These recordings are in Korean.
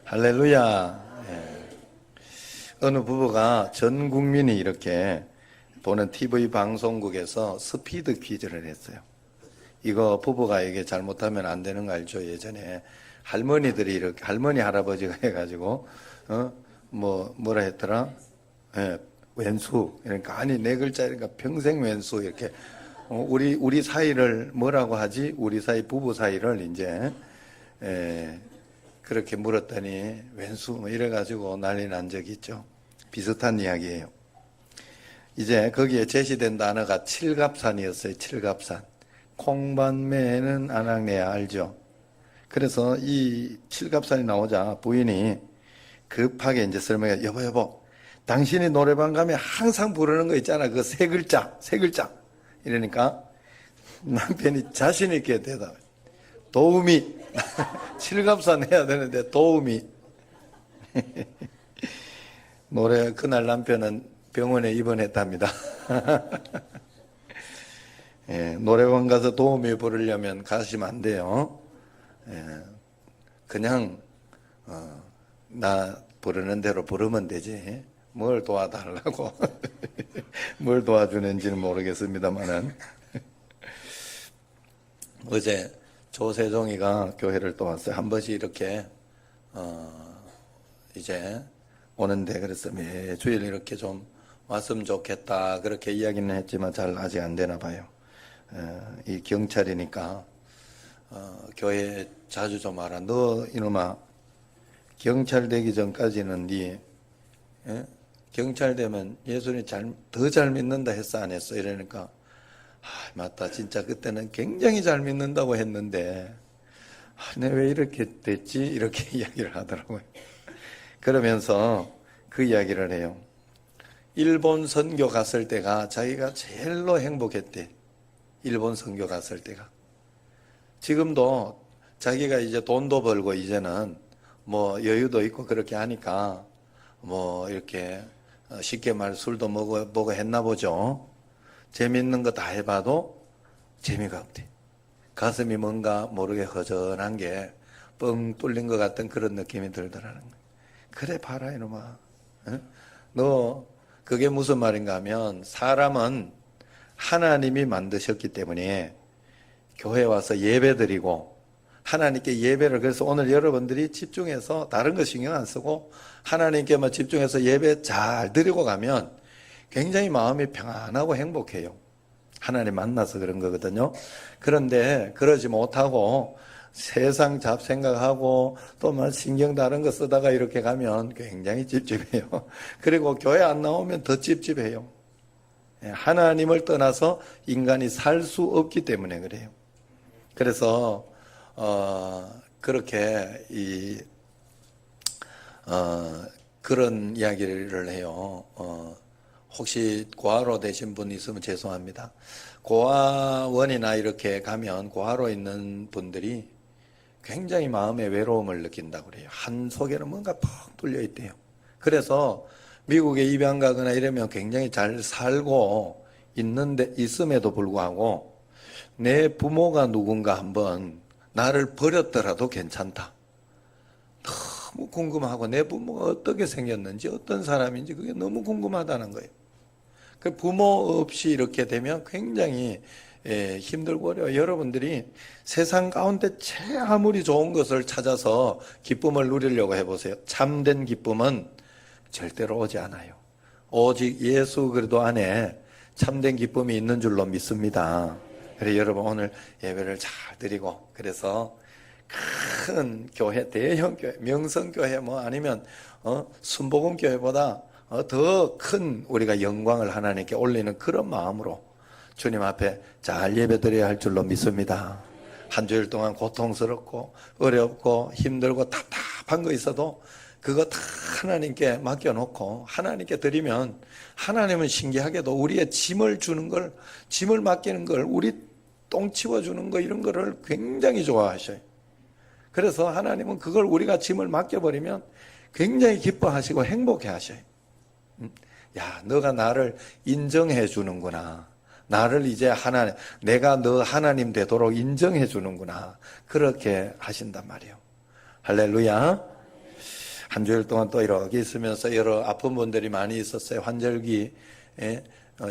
할렐루야. 어느 부부가 전 국민이 이렇게 보는 TV 방송국에서 스피드 퀴즈를 했어요. 이거 부부가 이게 잘못하면 안 되는 거 알죠? 예전에 할머니들이 이렇게 할머니 할아버지가 해가지고 뭐라 했더라? 왼수. 그러니까 아니 네 글자니까 평생 왼수 이렇게 우리 사이를 뭐라고 하지? 우리 사이 부부 사이를 이제 그렇게 물었더니 왼수 뭐 이래가지고 난리 난 적이 있죠. 비슷한 이야기예요. 이제 거기에 제시된 단어가 칠갑산이었어요. 칠갑산. 콩반매는 안악내야 알죠? 그래서 이 칠갑산이 나오자 부인이 급하게 이제 설명해. 여보 당신이 노래방 가면 항상 부르는 거 있잖아. 그 세 글자 이러니까 남편이 자신 있게 대답해. 도우미. 칠갑산 해야 되는데 도우미. 그날 남편은 병원에 입원했답니다. 노래방 가서 도우미 부르려면 가시면 안 돼요. 그냥 나 부르는 대로 부르면 되지. 뭘 도와달라고 뭘 도와주는지는 모르겠습니다만은 어제 조세종이가 교회를 또 왔어요. 한 번씩 이렇게 이제 오는데 그래서 매주일 이렇게 좀 왔으면 좋겠다 그렇게 이야기는 했지만 잘 아직 안 되나 봐요. 이 경찰이니까 교회에 자주 좀 와라. 너 이놈아 경찰 되기 전까지는 경찰 되면 예수님 더 잘 믿는다 했어 안 했어? 이러니까 맞다. 진짜 그때는 굉장히 잘 믿는다고 했는데 내가 왜 이렇게 됐지? 이렇게 이야기를 하더라고요. 그러면서 그 이야기를 해요. 일본 선교 갔을 때가 자기가 제일로 행복했대. 일본 선교 갔을 때가. 지금도 자기가 이제 돈도 벌고 이제는 뭐 여유도 있고 그렇게 하니까 뭐 이렇게 쉽게 말 술도 먹고 했나 보죠. 재밌는 거 다 해봐도 재미가 없대. 가슴이 뭔가 모르게 허전한 게 뻥 뚫린 것 같은 그런 느낌이 들더라는 거야. 그래 봐라 이놈아. 너 그게 무슨 말인가 하면 사람은 하나님이 만드셨기 때문에 교회 와서 예배 드리고 하나님께 예배를 그래서 오늘 여러분들이 집중해서 다른 거 신경 안 쓰고 하나님께만 집중해서 예배 잘 드리고 가면 굉장히 마음이 평안하고 행복해요. 하나님 만나서 그런 거거든요. 그런데 그러지 못하고 세상 잡생각하고 또 신경 다른 거 쓰다가 이렇게 가면 굉장히 찝찝해요. 그리고 교회 안 나오면 더 찝찝해요. 하나님을 떠나서 인간이 살 수 없기 때문에 그래요. 그래서 그렇게 그런 이야기를 해요. 혹시 고아로 되신 분 있으면 죄송합니다. 고아원이나 이렇게 가면 고아로 있는 분들이 굉장히 마음의 외로움을 느낀다고 그래요. 한 속에는 뭔가 퍽 뚫려 있대요. 그래서 미국에 입양 가거나 이러면 굉장히 잘 살고 있음에도 불구하고 내 부모가 누군가 한번 나를 버렸더라도 괜찮다. 너무 궁금하고 내 부모가 어떻게 생겼는지 어떤 사람인지 그게 너무 궁금하다는 거예요. 그 부모 없이 이렇게 되면 굉장히 힘들고 어려워요. 여러분들이 세상 가운데 아무리 좋은 것을 찾아서 기쁨을 누리려고 해보세요. 참된 기쁨은 절대로 오지 않아요. 오직 예수 그리스도 안에 참된 기쁨이 있는 줄로 믿습니다. 그래서 여러분 오늘 예배를 잘 드리고 그래서 큰 교회, 대형 교회, 명성교회 뭐 아니면 순복음교회보다 더 큰 우리가 영광을 하나님께 올리는 그런 마음으로 주님 앞에 잘 예배드려야 할 줄로 믿습니다. 한 주일 동안 고통스럽고 어렵고 힘들고 답답한 거 있어도 그거 다 하나님께 맡겨놓고 하나님께 드리면 하나님은 신기하게도 우리의 짐을 맡기는 걸 우리 똥 치워주는 거 이런 거를 굉장히 좋아하셔요. 그래서 하나님은 그걸 우리가 짐을 맡겨버리면 굉장히 기뻐하시고 행복해 하셔요. 야, 너가 나를 인정해 주는구나. 나를 이제 내가 너 하나님 되도록 인정해 주는구나. 그렇게 하신단 말이에요. 할렐루야. 한 주일 동안 또 이렇게 있으면서 여러 아픈 분들이 많이 있었어요. 환절기에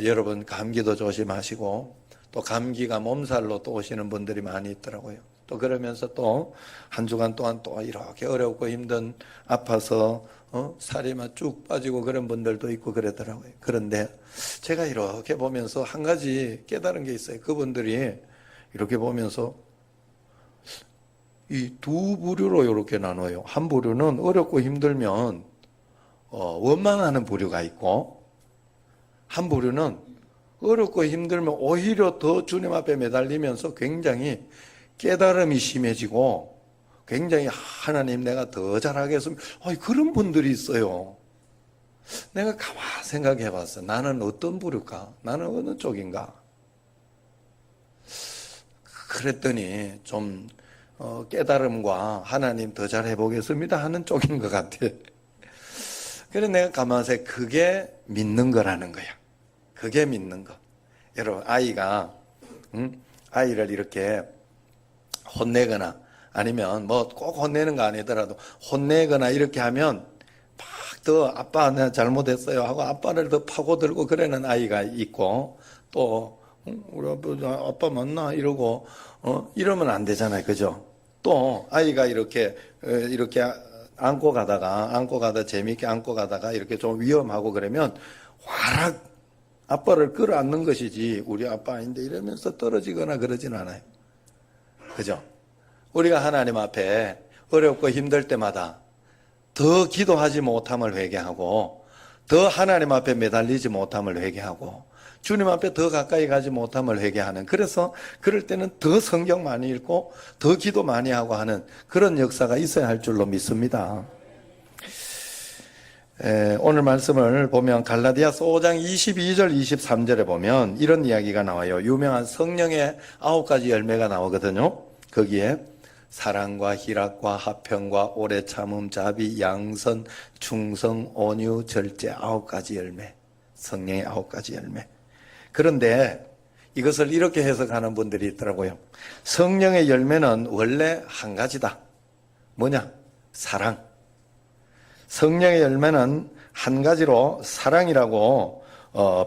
여러분 감기도 조심하시고 또 감기가 몸살로 또 오시는 분들이 많이 있더라고요. 또 그러면서 또 한 주간 동안 또 이렇게 어렵고 힘든 아파서 살이 막 쭉 빠지고 그런 분들도 있고 그러더라고요. 그런데 제가 이렇게 보면서 한 가지 깨달은 게 있어요. 그분들이 이렇게 보면서 이 두 부류로 이렇게 나눠요. 한 부류는 어렵고 힘들면 원망하는 부류가 있고, 한 부류는 어렵고 힘들면 오히려 더 주님 앞에 매달리면서 굉장히 깨달음이 심해지고 굉장히 하나님 내가 더 잘하겠습니다. 그런 분들이 있어요. 내가 가만히 생각해 봤어. 나는 어떤 부류일까? 나는 어느 쪽인가? 그랬더니 좀 깨달음과 하나님 더 잘해보겠습니다 하는 쪽인 것 같아. 그래서 내가 가만히 생각해, 그게 믿는 거라는 거야. 그게 믿는 거. 여러분, 아이를 이렇게 혼내거나 아니면 뭐 꼭 혼내는 거 아니더라도 혼내거나 이렇게 하면 막 더 아빠 내가 잘못했어요 하고 아빠를 더 파고들고 그러는 아이가 있고, 또 우리 아빠 맞나 이러고 이러면 안 되잖아요. 그죠? 또 아이가 이렇게 안고 가다 재미있게 안고 가다가 이렇게 좀 위험하고 그러면 화락 아빠를 끌어안는 것이지 우리 아빠 아닌데 이러면서 떨어지거나 그러진 않아요. 그죠? 우리가 하나님 앞에 어렵고 힘들 때마다 더 기도하지 못함을 회개하고, 더 하나님 앞에 매달리지 못함을 회개하고, 주님 앞에 더 가까이 가지 못함을 회개하는, 그래서 그럴 때는 더 성경 많이 읽고 더 기도 많이 하고 하는 그런 역사가 있어야 할 줄로 믿습니다. 오늘 말씀을 보면 갈라디아서 5장 22절 23절에 보면 이런 이야기가 나와요. 유명한 성령의 9가지 열매가 나오거든요. 거기에 사랑과 희락과 화평과 오래 참음, 자비, 양선, 충성, 온유, 절제 9가지 열매. 성령의 9가지 열매. 그런데 이것을 이렇게 해석하는 분들이 있더라고요. 성령의 열매는 원래 한 가지다. 뭐냐? 사랑. 성령의 열매는 한 가지로 사랑이라고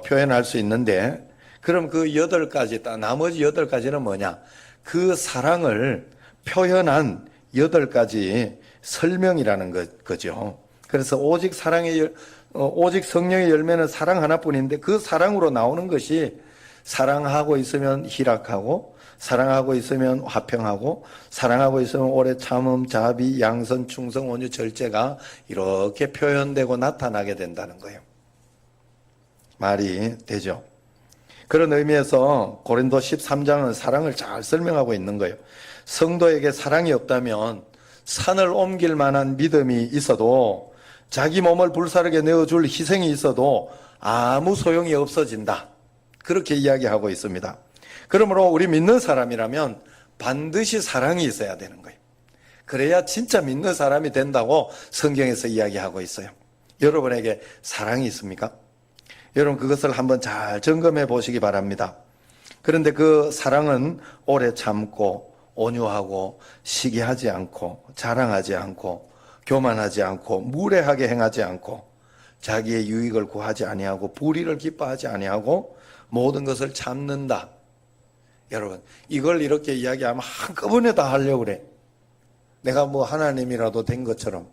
표현할 수 있는데, 그럼 그 8가지, 나머지 8가지는 뭐냐? 그 사랑을 표현한 8가지 설명이라는 거죠. 그래서 오직 성령의 열매는 사랑 하나뿐인데, 그 사랑으로 나오는 것이 사랑하고 있으면 희락하고, 사랑하고 있으면 화평하고, 사랑하고 있으면 오래 참음, 자비, 양선, 충성, 온유, 절제가 이렇게 표현되고 나타나게 된다는 거예요. 말이 되죠? 그런 의미에서 고린도 13장은 사랑을 잘 설명하고 있는 거예요. 성도에게 사랑이 없다면 산을 옮길 만한 믿음이 있어도, 자기 몸을 불사르게 내어줄 희생이 있어도 아무 소용이 없어진다. 그렇게 이야기하고 있습니다. 그러므로 우리 믿는 사람이라면 반드시 사랑이 있어야 되는 거예요. 그래야 진짜 믿는 사람이 된다고 성경에서 이야기하고 있어요. 여러분에게 사랑이 있습니까? 여러분 그것을 한번 잘 점검해 보시기 바랍니다. 그런데 그 사랑은 오래 참고 온유하고 시기하지 않고 자랑하지 않고 교만하지 않고 무례하게 행하지 않고 자기의 유익을 구하지 아니하고 불의를 기뻐하지 아니하고 모든 것을 참는다. 여러분 이걸 이렇게 이야기하면 한꺼번에 다 하려고 그래. 내가 뭐 하나님이라도 된 것처럼.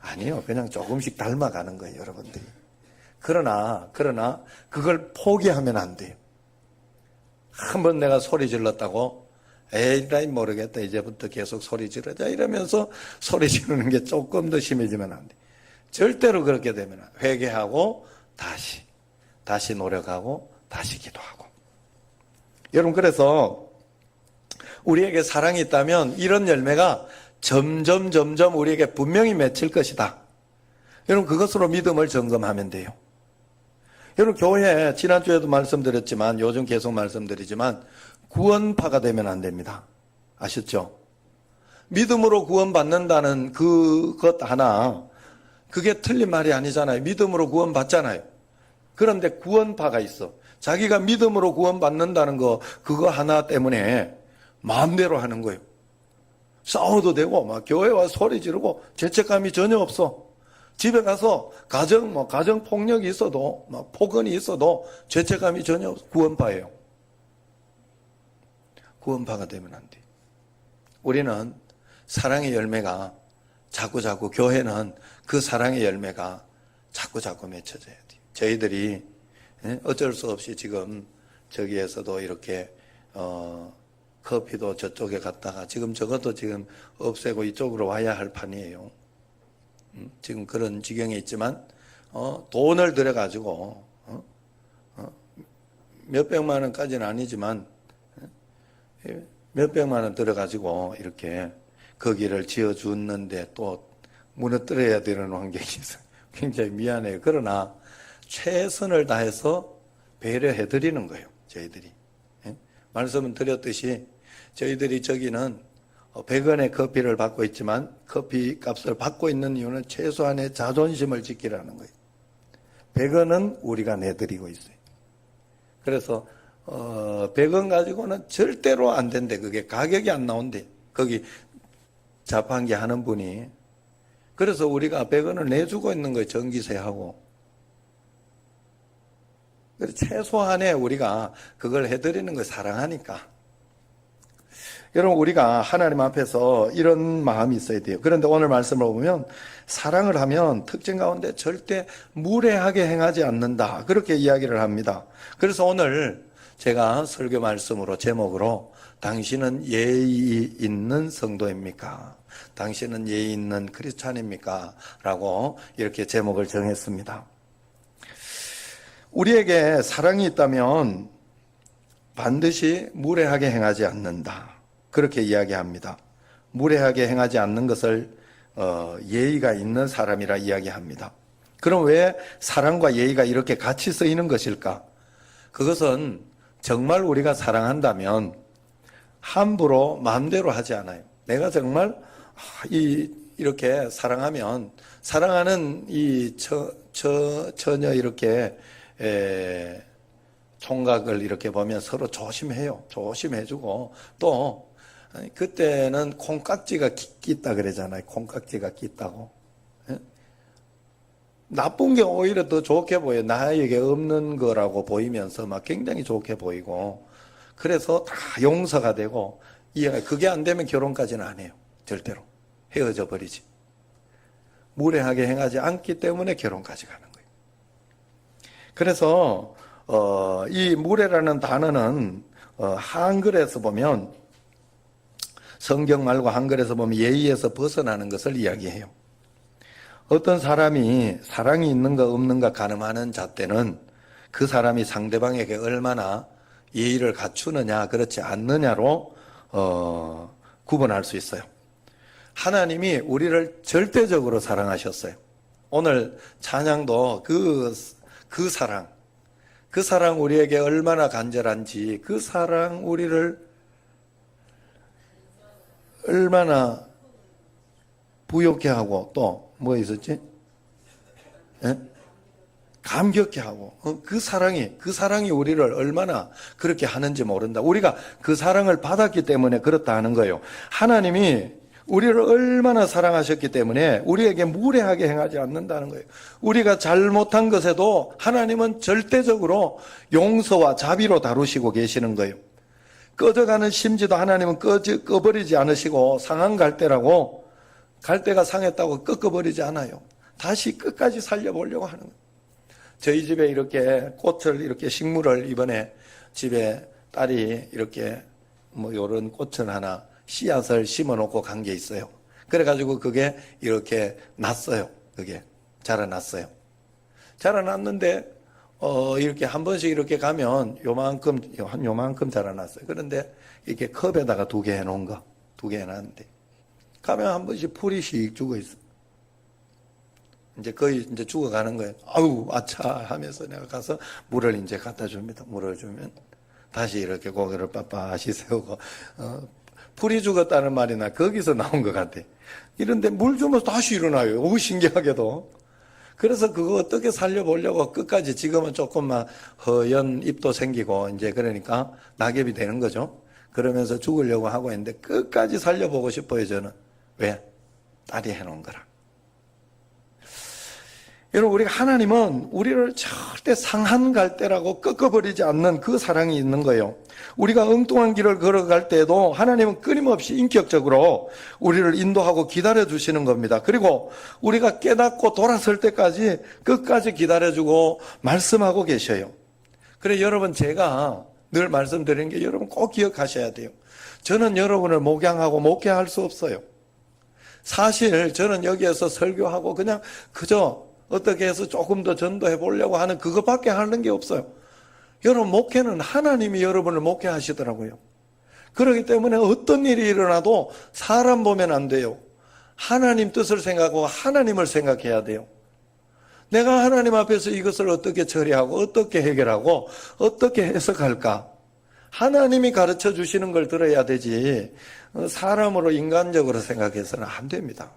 아니요, 그냥 조금씩 닮아가는 거예요, 여러분들이. 그러나 그걸 포기하면 안 돼요. 한번 내가 소리 질렀다고 에이 모르겠다 이제부터 계속 소리 지르자 이러면서 소리 지르는 게 조금 더 심해지면 안 돼. 절대로 그렇게 되면 회개하고 다시 노력하고 다시 기도하고. 여러분 그래서 우리에게 사랑이 있다면 이런 열매가 점점 우리에게 분명히 맺힐 것이다. 여러분 그것으로 믿음을 점검하면 돼요. 여러분 교회 지난주에도 말씀드렸지만 요즘 계속 말씀드리지만 구원파가 되면 안 됩니다. 아셨죠? 믿음으로 구원받는다는 그것 하나, 그게 틀린 말이 아니잖아요. 믿음으로 구원받잖아요. 그런데 구원파가 있어. 자기가 믿음으로 구원받는다는 거, 그거 하나 때문에 마음대로 하는 거예요. 싸워도 되고, 막 교회 와서 소리 지르고, 죄책감이 전혀 없어. 집에 가서 가정 폭력이 있어도, 막 폭언이 있어도 죄책감이 전혀 없어. 구원파예요. 구원파가 되면 안 돼. 우리는 사랑의 열매가 자꾸자꾸, 교회는 그 사랑의 열매가 자꾸자꾸 맺혀져야 돼요. 저희들이 어쩔 수 없이 지금 저기에서도 이렇게 커피도 저쪽에 갔다가 지금 저것도 지금 없애고 이쪽으로 와야 할 판이에요. 지금 그런 지경에 있지만 돈을 들여가지고 몇백만 원까지는 아니지만 몇백만 원 들어가지고 이렇게 거기를 지어주는데 또 무너뜨려야 되는 환경이 있어요. 굉장히 미안해요. 그러나 최선을 다해서 배려해 드리는 거예요. 저희들이. 말씀을 드렸듯이 저희들이 저기는 100원의 커피를 받고 있지만 커피 값을 받고 있는 이유는 최소한의 자존심을 지키라는 거예요. 100원은 우리가 내드리고 있어요. 그래서 100원 가지고는 절대로 안 된대. 그게 가격이 안 나온대. 거기 자판기 하는 분이. 그래서 우리가 100원을 내주고 있는 거예요. 전기세하고. 그래서 최소한의 우리가 그걸 해드리는 걸 사랑하니까. 여러분, 우리가 하나님 앞에서 이런 마음이 있어야 돼요. 그런데 오늘 말씀을 보면 사랑을 하면 특징 가운데 절대 무례하게 행하지 않는다. 그렇게 이야기를 합니다. 그래서 오늘 제가 설교 말씀으로 제목으로 당신은 예의 있는 성도입니까? 당신은 예의 있는 크리스찬입니까? 라고 이렇게 제목을 정했습니다. 우리에게 사랑이 있다면 반드시 무례하게 행하지 않는다. 그렇게 이야기합니다. 무례하게 행하지 않는 것을 예의가 있는 사람이라 이야기합니다. 그럼 왜 사랑과 예의가 이렇게 같이 쓰이는 것일까? 그것은 정말 우리가 사랑한다면 함부로 마음대로 하지 않아요. 내가 정말 이렇게 사랑하면 사랑하는 이 처녀 이렇게 총각을 이렇게 보면 서로 조심해요. 조심해주고 또 그때는 콩깍지가 낀다 그러잖아요. 콩깍지가 낀다고. 나쁜 게 오히려 더 좋게 보여요. 나에게 없는 거라고 보이면서 막 굉장히 좋게 보이고 그래서 다 용서가 되고 그게 안 되면 결혼까지는 안 해요. 절대로. 헤어져 버리지. 무례하게 행하지 않기 때문에 결혼까지 가는 거예요. 그래서 이 무례라는 단어는 한글에서 보면 성경 말고 한글에서 보면 예의에서 벗어나는 것을 이야기해요. 어떤 사람이 사랑이 있는가 없는가 가늠하는 잣대는 그 사람이 상대방에게 얼마나 예의를 갖추느냐 그렇지 않느냐로 구분할 수 있어요. 하나님이 우리를 절대적으로 사랑하셨어요. 오늘 찬양도 그 사랑 우리에게 얼마나 간절한지 그 사랑 우리를 얼마나 부욕해 하고 또 뭐 있었지? 감격해 하고 그 사랑이 우리를 얼마나 그렇게 하는지 모른다. 우리가 그 사랑을 받았기 때문에 그렇다 하는 거예요. 하나님이 우리를 얼마나 사랑하셨기 때문에 우리에게 무례하게 행하지 않는다는 거예요. 우리가 잘못한 것에도 하나님은 절대적으로 용서와 자비로 다루시고 계시는 거예요. 꺼져가는 심지도 하나님은 꺼버리지 않으시고 상한 갈대라고 갈대가 상했다고 꺾어버리지 않아요. 다시 끝까지 살려보려고 하는 거예요. 저희 집에 이렇게 꽃을 이렇게 식물을 이번에 집에 딸이 이렇게 뭐 요런 꽃을 하나 씨앗을 심어 놓고 간 게 있어요. 그래가지고 그게 이렇게 났어요. 그게 자라났어요. 자라났는데 이렇게 한 번씩 이렇게 가면 요만큼 자라났어요. 그런데 이렇게 컵에다가 2개 해놓은 거, 2개 해놨는데 가면 한 번씩 풀이 씩 죽어 있어. 이제 거의 이제 죽어가는 거예요. 아우 아차 하면서 내가 가서 물을 이제 갖다 줍니다. 물을 주면 다시 이렇게 고개를 빳빳이 세우고 풀이 죽었다는 말이나 거기서 나온 것 같아. 이런데 물 주면 다시 일어나요. 오, 신기하게도. 그래서 그거 어떻게 살려보려고 끝까지 지금은 조금만 허연 잎도 생기고 이제 그러니까 낙엽이 되는 거죠. 그러면서 죽으려고 하고 있는데 끝까지 살려보고 싶어요, 저는. 왜? 딸이 해놓은 거라. 여러분, 우리가 하나님은 우리를 절대 상한 갈대라고 꺾어버리지 않는 그 사랑이 있는 거예요. 우리가 엉뚱한 길을 걸어갈 때에도 하나님은 끊임없이 인격적으로 우리를 인도하고 기다려주시는 겁니다. 그리고 우리가 깨닫고 돌아설 때까지 끝까지 기다려주고 말씀하고 계셔요. 그래, 여러분, 제가 늘 말씀드리는 게 여러분 꼭 기억하셔야 돼요. 저는 여러분을 목양하고 목회할 수 없어요. 사실 저는 여기에서 설교하고 그냥 그저 어떻게 해서 조금 더 전도해 보려고 하는 그것밖에 하는 게 없어요. 여러분, 목회는 하나님이 여러분을 목회하시더라고요. 그렇기 때문에 어떤 일이 일어나도 사람 보면 안 돼요. 하나님 뜻을 생각하고 하나님을 생각해야 돼요. 내가 하나님 앞에서 이것을 어떻게 처리하고 어떻게 해결하고 어떻게 해석할까? 하나님이 가르쳐 주시는 걸 들어야 되지 사람으로 인간적으로 생각해서는 안 됩니다.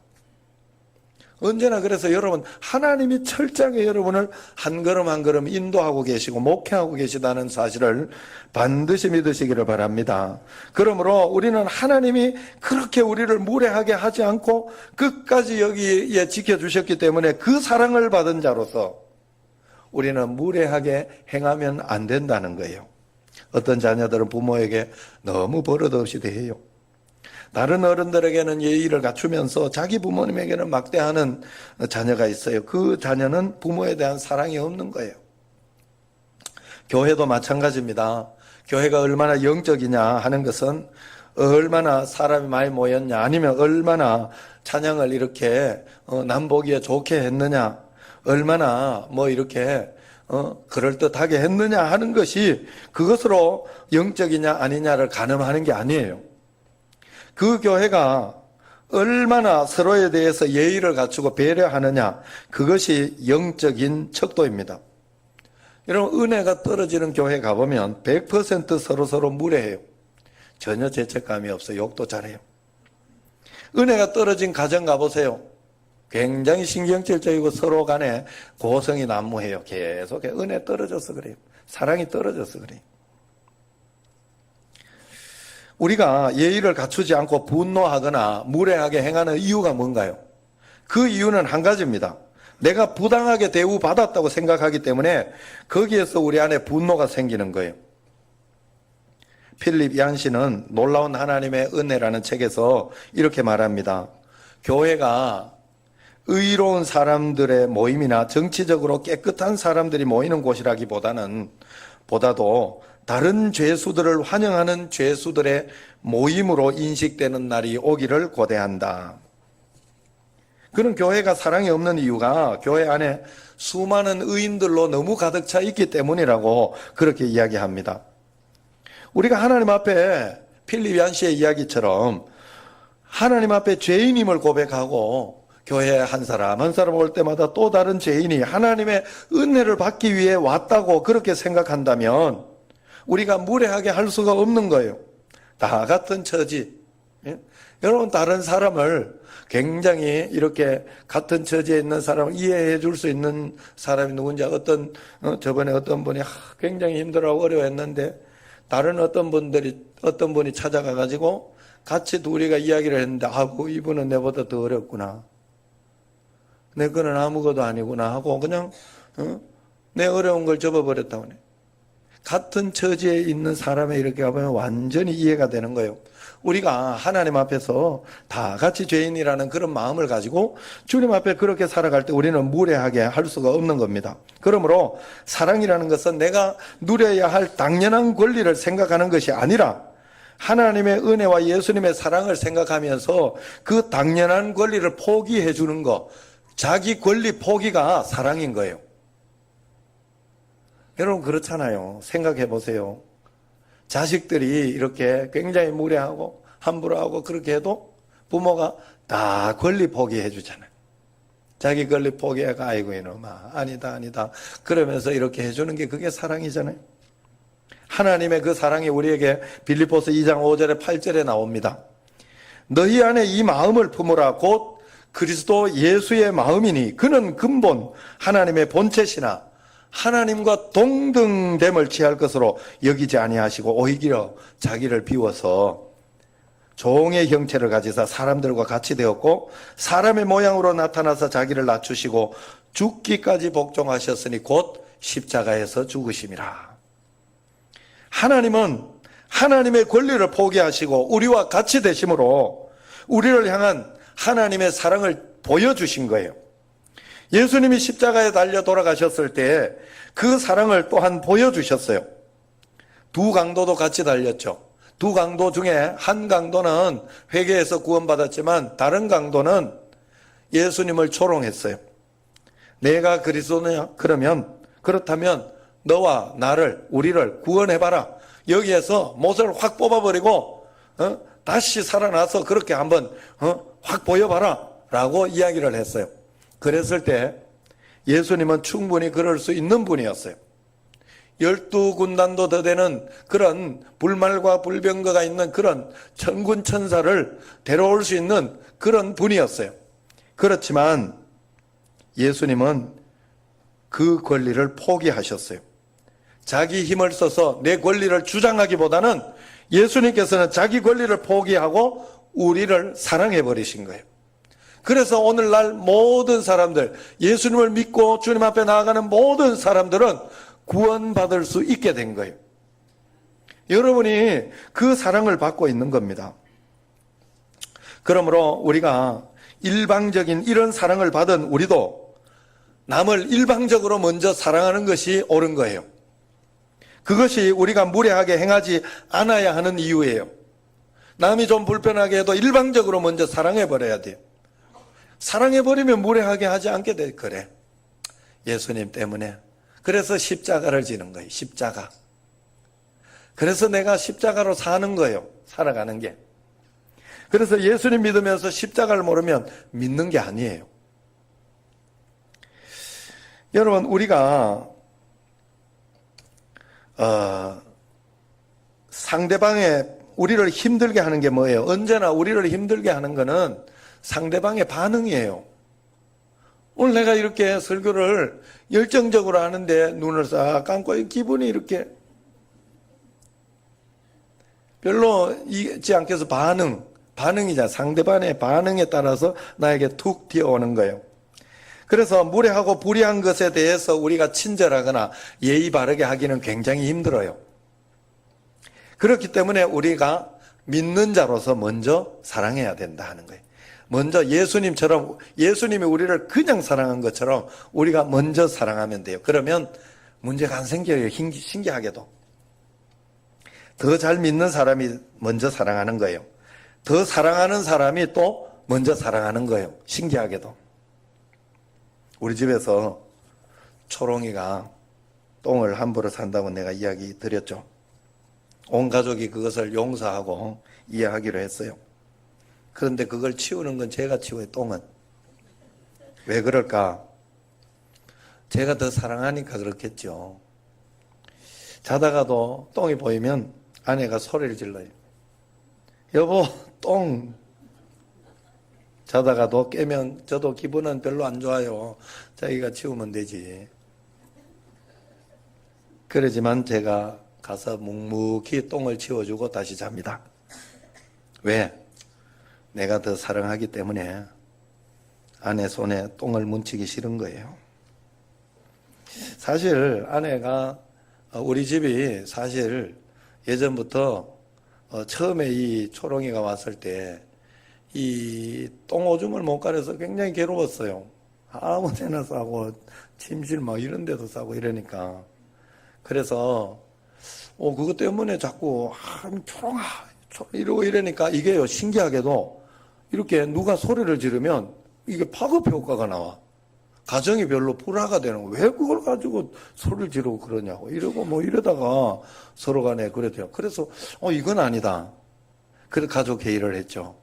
언제나 그래서 여러분, 하나님이 철저하게 여러분을 한 걸음 한 걸음 인도하고 계시고 목회하고 계시다는 사실을 반드시 믿으시기를 바랍니다. 그러므로 우리는 하나님이 그렇게 우리를 무례하게 하지 않고 끝까지 여기에 지켜주셨기 때문에 그 사랑을 받은 자로서 우리는 무례하게 행하면 안 된다는 거예요. 어떤 자녀들은 부모에게 너무 버릇없이 대해요. 다른 어른들에게는 예의를 갖추면서 자기 부모님에게는 막대하는 자녀가 있어요. 그 자녀는 부모에 대한 사랑이 없는 거예요. 교회도 마찬가지입니다. 교회가 얼마나 영적이냐 하는 것은 얼마나 사람이 많이 모였냐, 아니면 얼마나 찬양을 이렇게 남 보기에 좋게 했느냐, 얼마나 뭐 이렇게 그럴듯하게 했느냐 하는 것이 그것으로 영적이냐 아니냐를 가늠하는 게 아니에요. 그 교회가 얼마나 서로에 대해서 예의를 갖추고 배려하느냐, 그것이 영적인 척도입니다. 여러분, 은혜가 떨어지는 교회 가보면 100% 서로서로 무례해요. 전혀 죄책감이 없어요. 욕도 잘해요. 은혜가 떨어진 가정 가보세요. 굉장히 신경질적이고 서로 간에 고성이 난무해요. 계속 은혜 떨어져서 그래요. 사랑이 떨어져서 그래요. 우리가 예의를 갖추지 않고 분노하거나 무례하게 행하는 이유가 뭔가요? 그 이유는 한 가지입니다. 내가 부당하게 대우받았다고 생각하기 때문에 거기에서 우리 안에 분노가 생기는 거예요. 필립 얀시는 놀라운 하나님의 은혜라는 책에서 이렇게 말합니다. 교회가 의로운 사람들의 모임이나 정치적으로 깨끗한 사람들이 모이는 보다도 다른 죄수들을 환영하는 죄수들의 모임으로 인식되는 날이 오기를 고대한다. 그런 교회가 사랑이 없는 이유가 교회 안에 수많은 의인들로 너무 가득 차 있기 때문이라고 그렇게 이야기합니다. 우리가 하나님 앞에 필립 얀시의 이야기처럼 하나님 앞에 죄인임을 고백하고 교회에 한 사람 올 때마다 또 다른 죄인이 하나님의 은혜를 받기 위해 왔다고 그렇게 생각한다면 우리가 무례하게 할 수가 없는 거예요. 다 같은 처지. 예? 여러분, 다른 사람을 굉장히 이렇게 같은 처지에 있는 사람을 이해해 줄 수 있는 사람이 누군지, 저번에 어떤 분이 굉장히 힘들어하고 어려워했는데 다른 어떤 분이 찾아가가지고 같이 둘이가 이야기를 했는데, 이분은 내보다 더 어렵구나. 내 거는 아무것도 아니구나 하고 그냥 내 어려운 걸 접어버렸다고 하네. 같은 처지에 있는 사람에 이렇게 가보면 완전히 이해가 되는 거예요. 우리가 하나님 앞에서 다 같이 죄인이라는 그런 마음을 가지고 주님 앞에 그렇게 살아갈 때 우리는 무례하게 할 수가 없는 겁니다. 그러므로 사랑이라는 것은 내가 누려야 할 당연한 권리를 생각하는 것이 아니라 하나님의 은혜와 예수님의 사랑을 생각하면서 그 당연한 권리를 포기해 주는 것, 자기 권리 포기가 사랑인 거예요. 여러분, 그렇잖아요. 생각해 보세요. 자식들이 이렇게 굉장히 무례하고 함부로 하고 그렇게 해도 부모가 다 권리 포기해 주잖아요. 자기 권리 포기해가 아이고 이놈아 아니다 그러면서 이렇게 해주는 게 그게 사랑이잖아요. 하나님의 그 사랑이 우리에게 빌립보서 2장 5절에 8절에 나옵니다. 너희 안에 이 마음을 품으라. 곧 그리스도 예수의 마음이니 그는 근본 하나님의 본체시나 하나님과 동등됨을 취할 것으로 여기지 아니하시고 오히려 자기를 비워서 종의 형체를 가지사 사람들과 같이 되었고 사람의 모양으로 나타나서 자기를 낮추시고 죽기까지 복종하셨으니 곧 십자가에서 죽으심이라. 하나님은 하나님의 권리를 포기하시고 우리와 같이 되심으로 우리를 향한 하나님의 사랑을 보여주신 거예요. 예수님이 십자가에 달려 돌아가셨을 때 그 사랑을 또한 보여주셨어요. 두 강도도 같이 달렸죠. 두 강도 중에 한 강도는 회개해서 구원받았지만 다른 강도는 예수님을 조롱했어요. 내가 그리스도냐? 그렇다면 너와 나를, 우리를 구원해봐라. 여기에서 못을 확 뽑아버리고 다시 살아나서 그렇게 한번 확 보여봐라 라고 이야기를 했어요. 그랬을 때 예수님은 충분히 그럴 수 있는 분이었어요. 12군단도 더 되는 그런 불말과 불병거가 있는 그런 천군 천사를 데려올 수 있는 그런 분이었어요. 그렇지만 예수님은 그 권리를 포기하셨어요. 자기 힘을 써서 내 권리를 주장하기보다는 예수님께서는 자기 권리를 포기하고 우리를 사랑해 버리신 거예요. 그래서 오늘날 모든 사람들, 예수님을 믿고 주님 앞에 나아가는 모든 사람들은 구원받을 수 있게 된 거예요. 여러분이 그 사랑을 받고 있는 겁니다. 그러므로 우리가 일방적인 이런 사랑을 받은 우리도 남을 일방적으로 먼저 사랑하는 것이 옳은 거예요. 그것이 우리가 무례하게 행하지 않아야 하는 이유예요. 남이 좀 불편하게 해도 일방적으로 먼저 사랑해버려야 돼요. 사랑해버리면 무례하게 하지 않게 돼. 그래. 예수님 때문에. 그래서 십자가를 지는 거예요. 십자가. 그래서 내가 십자가로 사는 거예요. 살아가는 게. 그래서 예수님 믿으면서 십자가를 모르면 믿는 게 아니에요. 여러분, 우리가 상대방의 우리를 힘들게 하는 게 뭐예요? 언제나 우리를 힘들게 하는 거는 상대방의 반응이에요. 오늘 내가 이렇게 설교를 열정적으로 하는데 눈을 싹 감고 기분이 이렇게 별로 있지 않게서 반응이잖아. 상대방의 반응에 따라서 나에게 툭 튀어오는 거예요. 그래서 무례하고 불의한 것에 대해서 우리가 친절하거나 예의 바르게 하기는 굉장히 힘들어요. 그렇기 때문에 우리가 믿는 자로서 먼저 사랑해야 된다 하는 거예요. 먼저 예수님처럼, 예수님이 우리를 그냥 사랑한 것처럼 우리가 먼저 사랑하면 돼요. 그러면 문제가 안 생겨요. 신기하게도. 더 잘 믿는 사람이 먼저 사랑하는 거예요. 더 사랑하는 사람이 또 먼저 사랑하는 거예요. 신기하게도. 우리 집에서 초롱이가 똥을 함부로 산다고 내가 이야기 드렸죠. 온 가족이 그것을 용서하고 이해하기로 했어요. 그런데 그걸 치우는 건 제가 치워요. 똥은. 왜 그럴까? 제가 더 사랑하니까 그렇겠죠. 자다가도 똥이 보이면 아내가 소리를 질러요. 여보, 똥. 자다가도 깨면 저도 기분은 별로 안 좋아요. 자기가 치우면 되지. 그러지만 제가 가서 묵묵히 똥을 치워주고 다시 잡니다. 왜? 내가 더 사랑하기 때문에 아내 손에 똥을 묻히기 싫은 거예요. 사실 아내가 우리 집이 사실 예전부터 처음에 이 초롱이가 왔을 때 이 똥오줌을 못 가려서 굉장히 괴로웠어요. 아무 데나 싸고 침실 막 이런 데도 싸고 이러니까. 그래서 그것 때문에 자꾸 초롱아 이러고 이러니까 이게요, 신기하게도 이렇게 누가 소리를 지르면 이게 파급 효과가 나와. 가정이 별로 불화가 되는 거예요. 왜 그걸 가지고 소리를 지르고 그러냐고. 이러고 뭐 이러다가 서로 간에 그랬대요. 그래서 이건 아니다. 그래서 가족 회의를 했죠.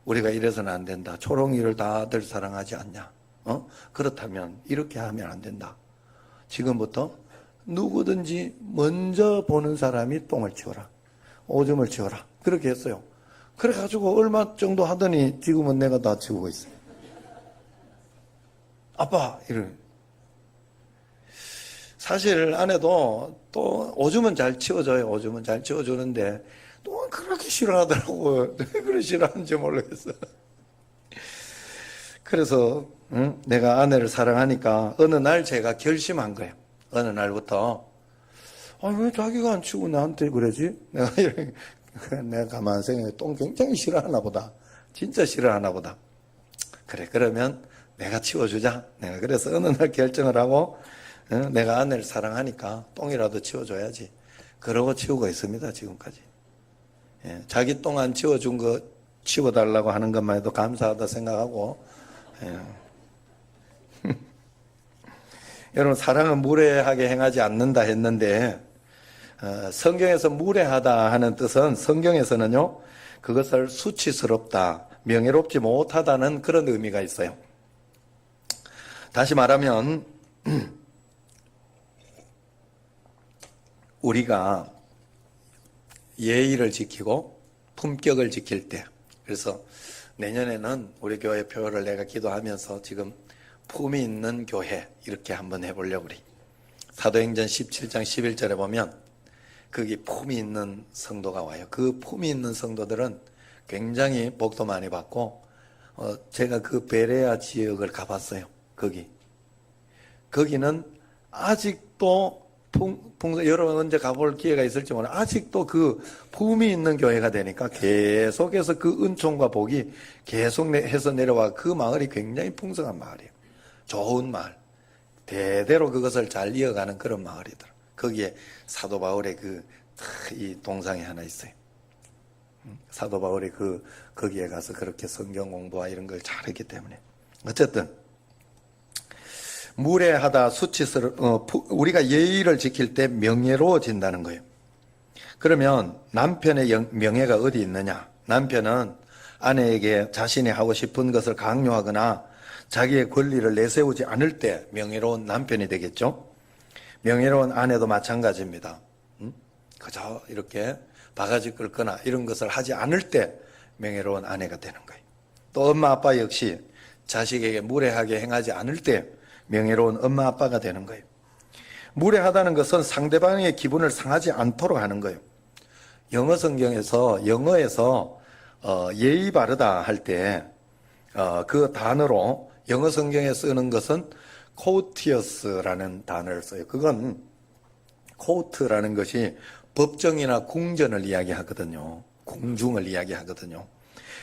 우리가 이래서는 안 된다. 초롱이를 다들 사랑하지 않냐. 그렇다면 이렇게 하면 안 된다. 지금부터 누구든지 먼저 보는 사람이 똥을 치워라. 오줌을 치워라. 그렇게 했어요. 그래가지고 얼마 정도 하더니 지금은 내가 다 치우고 있어요. 아빠, 이런. 사실 아내도 또 오줌은 잘 치워줘요. 오줌은 잘 치워주는데 또 그렇게 싫어하더라고요. 왜 그렇게 싫어하는지 모르겠어요. 그래서 내가 아내를 사랑하니까 어느 날 제가 결심한 거예요. 어느 날부터 왜 자기가 안 치우고 나한테 그러지? 내가 가만 생각해 똥 굉장히 싫어하나 보다. 진짜 싫어하나 보다. 그래, 그러면 내가 치워주자. 내가 그래서 어느 날 결정을 하고 내가 아내를 사랑하니까 똥이라도 치워줘야지. 그러고 치우고 있습니다, 지금까지. 예, 자기 똥 안 치워준 거 치워달라고 하는 것만 해도 감사하다 생각하고. 예. 여러분, 사랑은 무례하게 행하지 않는다 했는데 성경에서 무례하다 하는 뜻은 성경에서는요, 그것을 수치스럽다, 명예롭지 못하다는 그런 의미가 있어요. 다시 말하면 우리가 예의를 지키고 품격을 지킬 때, 그래서 내년에는 우리 교회 표를 내가 기도하면서 지금 품이 있는 교회 이렇게 한번 해보려고 우리 사도행전 17장 11절에 보면 거기 품이 있는 성도가 와요. 그 품이 있는 성도들은 굉장히 복도 많이 받고 제가 그 베레아 지역을 가봤어요. 거기는 아직도 여러분 언제 가볼 기회가 있을지 몰라. 아직도 그 품이 있는 교회가 되니까 계속해서 그 은총과 복이 계속 해서 내려와. 그 마을이 굉장히 풍성한 마을이에요. 좋은 마을. 대대로 그것을 잘 이어가는 그런 마을이더라. 거기에 사도 바울의 이 동상이 하나 있어요. 사도 바울이 거기에 가서 그렇게 성경 공부와 이런 걸 잘했기 때문에. 어쨌든 무례하다, 우리가 예의를 지킬 때 명예로워진다는 거예요. 그러면 남편의 명예가 어디 있느냐? 남편은 아내에게 자신이 하고 싶은 것을 강요하거나 자기의 권리를 내세우지 않을 때 명예로운 남편이 되겠죠? 명예로운 아내도 마찬가지입니다. 그저 이렇게 바가지 긁거나 이런 것을 하지 않을 때 명예로운 아내가 되는 거예요. 또 엄마 아빠 역시 자식에게 무례하게 행하지 않을 때 명예로운 엄마 아빠가 되는 거예요. 무례하다는 것은 상대방의 기분을 상하지 않도록 하는 거예요. 영어에서 예의 바르다 할 때 그 단어로 영어 성경에 쓰는 것은 courteous라는 단어를 써요. 그건 court라는 것이 법정이나 궁전을 이야기하거든요. 궁중을 이야기하거든요.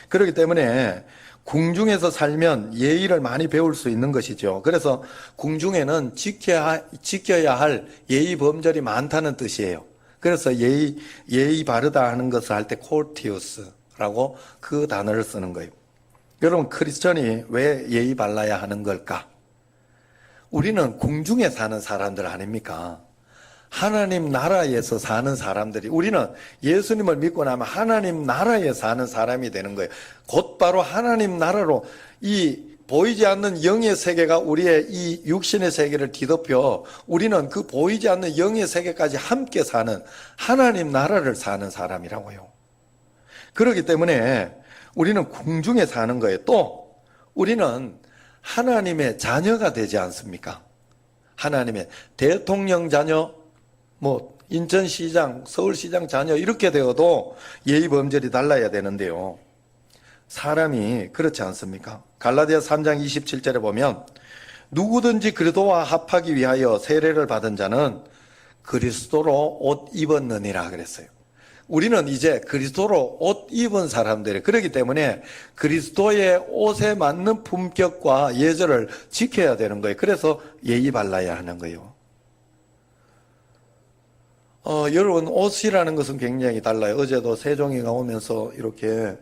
그렇기 때문에 궁중에서 살면 예의를 많이 배울 수 있는 것이죠. 그래서 궁중에는 지켜야 할 예의 범절이 많다는 뜻이에요. 그래서 예의 바르다 하는 것을 할 때 courteous라고 그 단어를 쓰는 거예요. 여러분, 크리스천이 왜 예의 발라야 하는 걸까? 우리는 궁중에 사는 사람들 아닙니까? 하나님 나라에서 사는 사람들이, 우리는 예수님을 믿고 나면 하나님 나라에 사는 사람이 되는 거예요. 곧바로 하나님 나라로 이 보이지 않는 영의 세계가 우리의 이 육신의 세계를 뒤덮여 우리는 그 보이지 않는 영의 세계까지 함께 사는 하나님 나라를 사는 사람이라고요. 그렇기 때문에 우리는 궁중에 사는 거예요. 또 우리는 하나님의 자녀가 되지 않습니까? 하나님의 대통령 자녀, 인천시장, 서울시장 자녀 이렇게 되어도 예의 범절이 달라야 되는데요. 사람이 그렇지 않습니까? 갈라디아 3장 27절에 보면 누구든지 그리스도와 합하기 위하여 세례를 받은 자는 그리스도로 옷 입었느니라 그랬어요. 우리는 이제 그리스도로 옷 입은 사람들이에요. 그렇기 때문에 그리스도의 옷에 맞는 품격과 예절을 지켜야 되는 거예요. 그래서 예의 발라야 하는 거예요. 여러분, 옷이라는 것은 굉장히 달라요. 어제도 세종이가 오면서 이렇게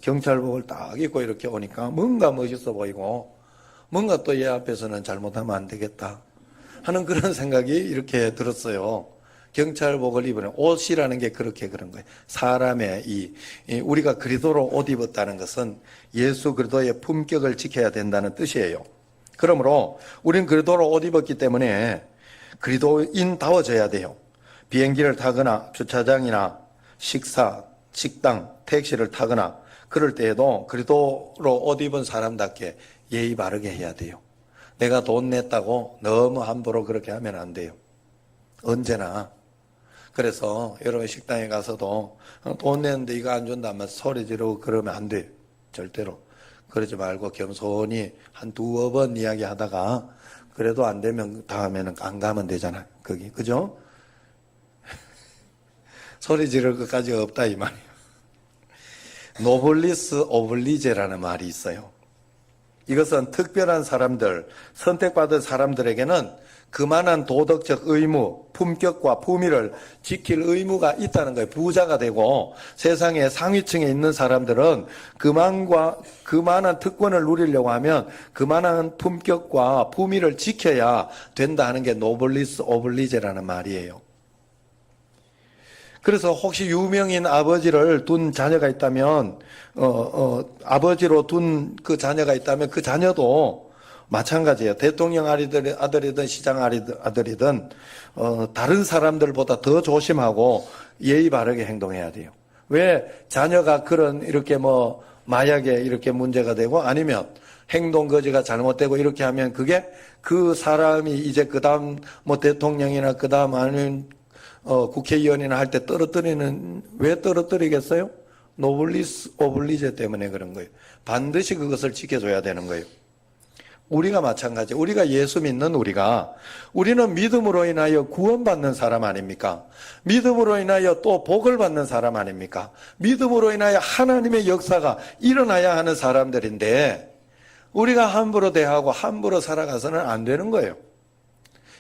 경찰복을 딱 입고 이렇게 오니까 뭔가 멋있어 보이고 뭔가 또 얘 앞에서는 잘못하면 안 되겠다 하는 그런 생각이 이렇게 들었어요. 경찰복을 입으면 옷이라는 게 그렇게 그런 거예요. 사람의 우리가 그리스도로 옷 입었다는 것은 예수 그리스도의 품격을 지켜야 된다는 뜻이에요. 그러므로 우리는 그리스도로 옷 입었기 때문에 그리스도인다워져야 돼요. 비행기를 타거나 주차장이나 식당, 택시를 타거나 그럴 때에도 그리스도로 옷 입은 사람답게 예의 바르게 해야 돼요. 내가 돈 냈다고 너무 함부로 그렇게 하면 안 돼요. 언제나. 그래서 여러분 식당에 가서도 돈 냈는데 이거 안 준다면 소리 지르고 그러면 안 돼요. 절대로. 그러지 말고 겸손히 한 두어 번 이야기 하다가 그래도 안 되면 다음에는 안 가면 되잖아요. 거기. 그죠? 소리 지를 것까지 없다 이 말이에요. 노블리스 오블리제라는 말이 있어요. 이것은 특별한 사람들, 선택받은 사람들에게는 그만한 도덕적 의무, 품격과 품위를 지킬 의무가 있다는 거예요. 부자가 되고 세상의 상위층에 있는 사람들은 그만한 특권을 누리려고 하면 그만한 품격과 품위를 지켜야 된다 하는 게 노블리스 오블리제라는 말이에요. 그래서 혹시 유명인 아버지를 둔 자녀가 있다면, 아버지로 둔 그 자녀가 있다면 그 자녀도 마찬가지예요. 대통령 아들이든 시장 아들이든, 다른 사람들보다 더 조심하고 예의 바르게 행동해야 돼요. 왜 자녀가 이렇게 마약에 이렇게 문제가 되고 아니면 행동 거지가 잘못되고 이렇게 하면 그게 그 사람이 이제 그 다음 대통령이나 그 다음 아니면 국회의원이나 할 때 왜 떨어뜨리겠어요? 노블리스 오블리제 때문에 그런 거예요. 반드시 그것을 지켜줘야 되는 거예요. 우리가 마찬가지. 우리가 예수 믿는 우리는 믿음으로 인하여 구원받는 사람 아닙니까? 믿음으로 인하여 또 복을 받는 사람 아닙니까? 믿음으로 인하여 하나님의 역사가 일어나야 하는 사람들인데 우리가 함부로 대하고 함부로 살아가서는 안 되는 거예요.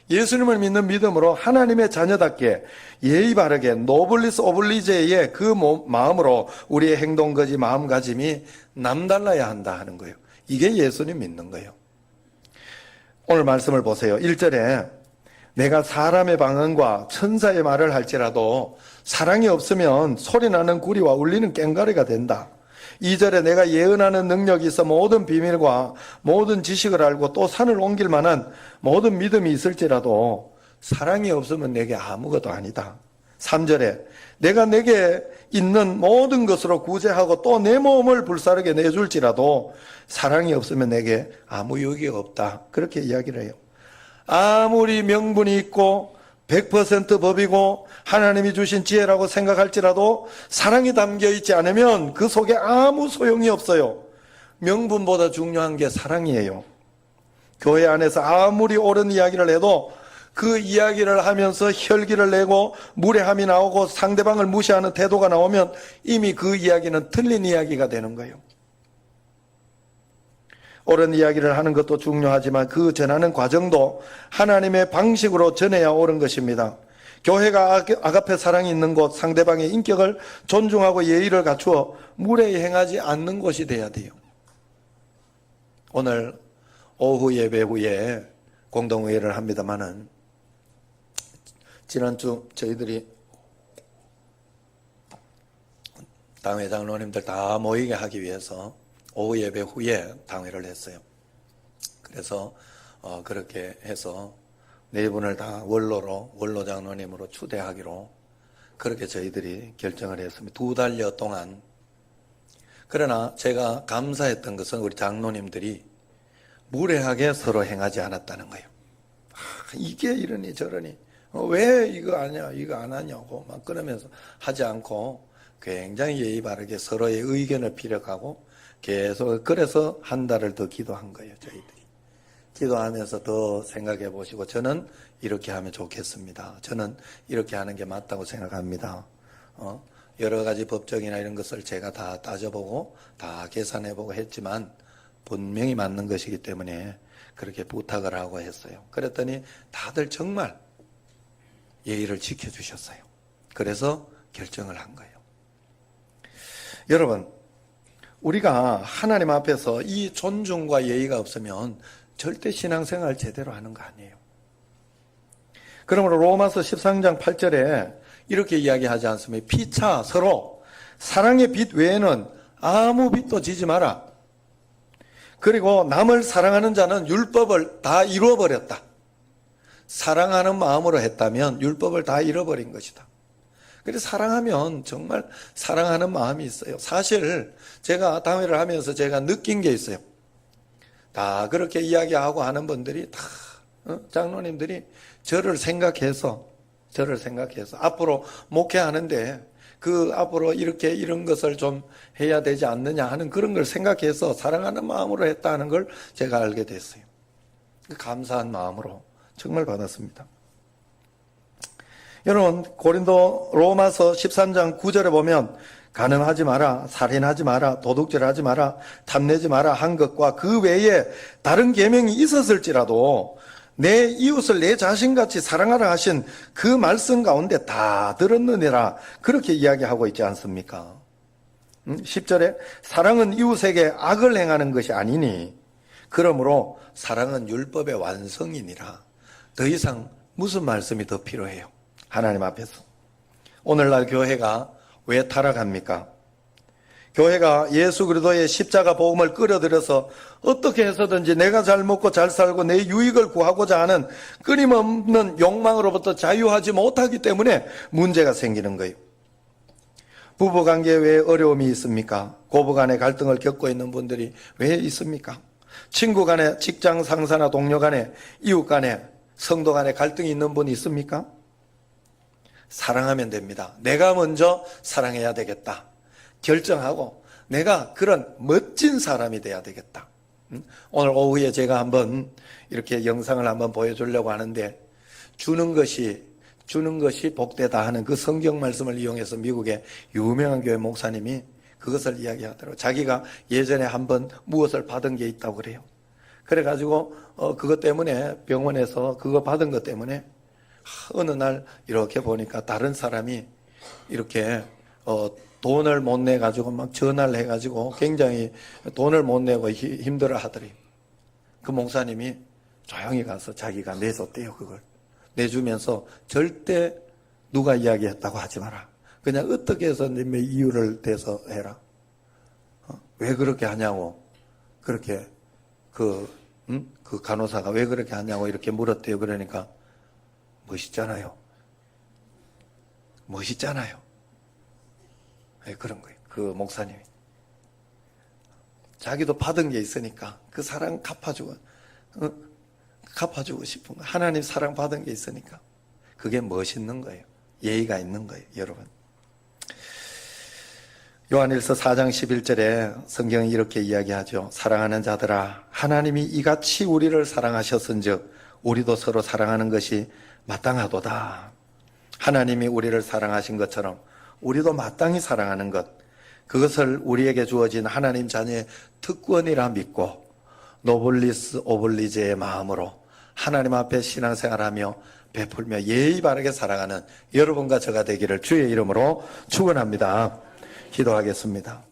예수님을 믿는 믿음으로 하나님의 자녀답게 예의 바르게 노블리스 오블리제의 그 마음으로 우리의 행동 거지 마음가짐이 남달라야 한다 하는 거예요. 이게 예수님 믿는 거예요. 오늘 말씀을 보세요. 1절에 내가 사람의 방언과 천사의 말을 할지라도 사랑이 없으면 소리나는 구리와 울리는 꽹과리가 된다. 2절에 내가 예언하는 능력이 있어 모든 비밀과 모든 지식을 알고 또 산을 옮길 만한 모든 믿음이 있을지라도 사랑이 없으면 내게 아무것도 아니다. 3절에 내가 내게 있는 모든 것으로 구제하고 또 내 몸을 불사르게 내줄지라도 사랑이 없으면 내게 아무 유익이 없다. 그렇게 이야기를 해요. 아무리 명분이 있고 100% 법이고 하나님이 주신 지혜라고 생각할지라도 사랑이 담겨 있지 않으면 그 속에 아무 소용이 없어요. 명분보다 중요한 게 사랑이에요. 교회 안에서 아무리 옳은 이야기를 해도 그 이야기를 하면서 혈기를 내고 무례함이 나오고 상대방을 무시하는 태도가 나오면 이미 그 이야기는 틀린 이야기가 되는 거예요. 옳은 이야기를 하는 것도 중요하지만 그 전하는 과정도 하나님의 방식으로 전해야 옳은 것입니다. 교회가 아가페 사랑이 있는 곳, 상대방의 인격을 존중하고 예의를 갖추어 무례히 행하지 않는 곳이 돼야 돼요. 오늘 오후 예배 후에 공동회의를 합니다마는 지난주 저희들이 당회 장로님들 다 모이게 하기 위해서 오후 예배 후에 당회를 했어요. 그래서 그렇게 해서 네 분을 다 원로 장로님으로 추대하기로 그렇게 저희들이 결정을 했습니다. 2달여 동안. 그러나 제가 감사했던 것은 우리 장로님들이 무례하게 서로 행하지 않았다는 거예요. 이게 이러니 저러니 왜 이거 아냐 이거 안 하냐고 막 그러면서 하지 않고 굉장히 예의 바르게 서로의 의견을 피력하고 계속 그래서 한 달을 더 기도한 거예요. 저희들이 기도하면서 더 생각해 보시고 저는 이렇게 하면 좋겠습니다. 저는 이렇게 하는 게 맞다고 생각합니다. 여러 가지 법적이나 이런 것을 제가 다 따져보고 다 계산해보고 했지만 분명히 맞는 것이기 때문에 그렇게 부탁을 하고 했어요. 그랬더니 다들 정말 예의를 지켜주셨어요. 그래서 결정을 한 거예요. 여러분, 우리가 하나님 앞에서 이 존중과 예의가 없으면 절대 신앙생활 제대로 하는 거 아니에요. 그러므로 로마서 13장 8절에 이렇게 이야기하지 않습니까? 피차 서로 사랑의 빚 외에는 아무 빚도 지지 마라. 그리고 남을 사랑하는 자는 율법을 다 이루어버렸다. 사랑하는 마음으로 했다면 율법을 다 잃어버린 것이다. 그래서 사랑하면 정말 사랑하는 마음이 있어요. 사실 제가 당회를 하면서 제가 느낀 게 있어요. 다 그렇게 이야기하고 하는 분들이 다 장로님들이 저를 생각해서 앞으로 목회하는데 그 앞으로 이렇게 이런 것을 좀 해야 되지 않느냐 하는 그런 걸 생각해서 사랑하는 마음으로 했다는 걸 제가 알게 됐어요. 감사한 마음으로 정말 받았습니다. 여러분, 고린도 로마서 13장 9절에 보면 간음하지 마라, 살인하지 마라, 도둑질하지 마라, 탐내지 마라 한 것과 그 외에 다른 계명이 있었을지라도 내 이웃을 내 자신같이 사랑하라 하신 그 말씀 가운데 다 들었느니라 그렇게 이야기하고 있지 않습니까? 10절에 사랑은 이웃에게 악을 행하는 것이 아니니 그러므로 사랑은 율법의 완성이니라. 더 이상 무슨 말씀이 더 필요해요? 하나님 앞에서. 오늘날 교회가 왜 타락합니까? 교회가 예수 그리스도의 십자가 복음을 끌어들여서 어떻게 해서든지 내가 잘 먹고 잘 살고 내 유익을 구하고자 하는 끊임없는 욕망으로부터 자유하지 못하기 때문에 문제가 생기는 거예요. 부부관계에 왜 어려움이 있습니까? 고부간에 갈등을 겪고 있는 분들이 왜 있습니까? 친구 간에, 직장 상사나 동료 간에, 이웃 간에, 성도 간에 갈등이 있는 분이 있습니까? 사랑하면 됩니다. 내가 먼저 사랑해야 되겠다. 결정하고 내가 그런 멋진 사람이 돼야 되겠다. 오늘 오후에 제가 한번 이렇게 영상을 한번 보여주려고 하는데 주는 것이 복되다 하는 그 성경 말씀을 이용해서 미국의 유명한 교회 목사님이 그것을 이야기하더라고요. 자기가 예전에 한번 무엇을 받은 게 있다고 그래요. 그래가지고 그것 때문에 병원에서 그거 받은 것 때문에 어느 날 이렇게 보니까 다른 사람이 이렇게 돈을 못 내가지고 막 전화를 해가지고 굉장히 돈을 못 내고 힘들어 하더래요. 그 목사님이 조용히 가서 자기가 내줬대요. 그걸 내주면서 절대 누가 이야기했다고 하지 마라. 그냥 어떻게 해서 내 이유를 대서 해라. 왜 그렇게 하냐고 그렇게 그 간호사가 왜 그렇게 하냐고 이렇게 물었대요. 그러니까 멋있잖아요. 네, 그런 거예요. 그 목사님이 자기도 받은 게 있으니까 그 사랑 갚아주고 싶은 거. 하나님 사랑 받은 게 있으니까 그게 멋있는 거예요. 예의가 있는 거예요. 여러분, 요한일서 4장 11절에 성경이 이렇게 이야기하죠. 사랑하는 자들아, 하나님이 이같이 우리를 사랑하셨은즉 우리도 서로 사랑하는 것이 마땅하도다. 하나님이 우리를 사랑하신 것처럼 우리도 마땅히 사랑하는 것, 그것을 우리에게 주어진 하나님 자녀의 특권이라 믿고 노블리스 오블리제의 마음으로 하나님 앞에 신앙생활하며 베풀며 예의 바르게 살아가는 여러분과 저가 되기를 주의 이름으로 축원합니다. 기도하겠습니다.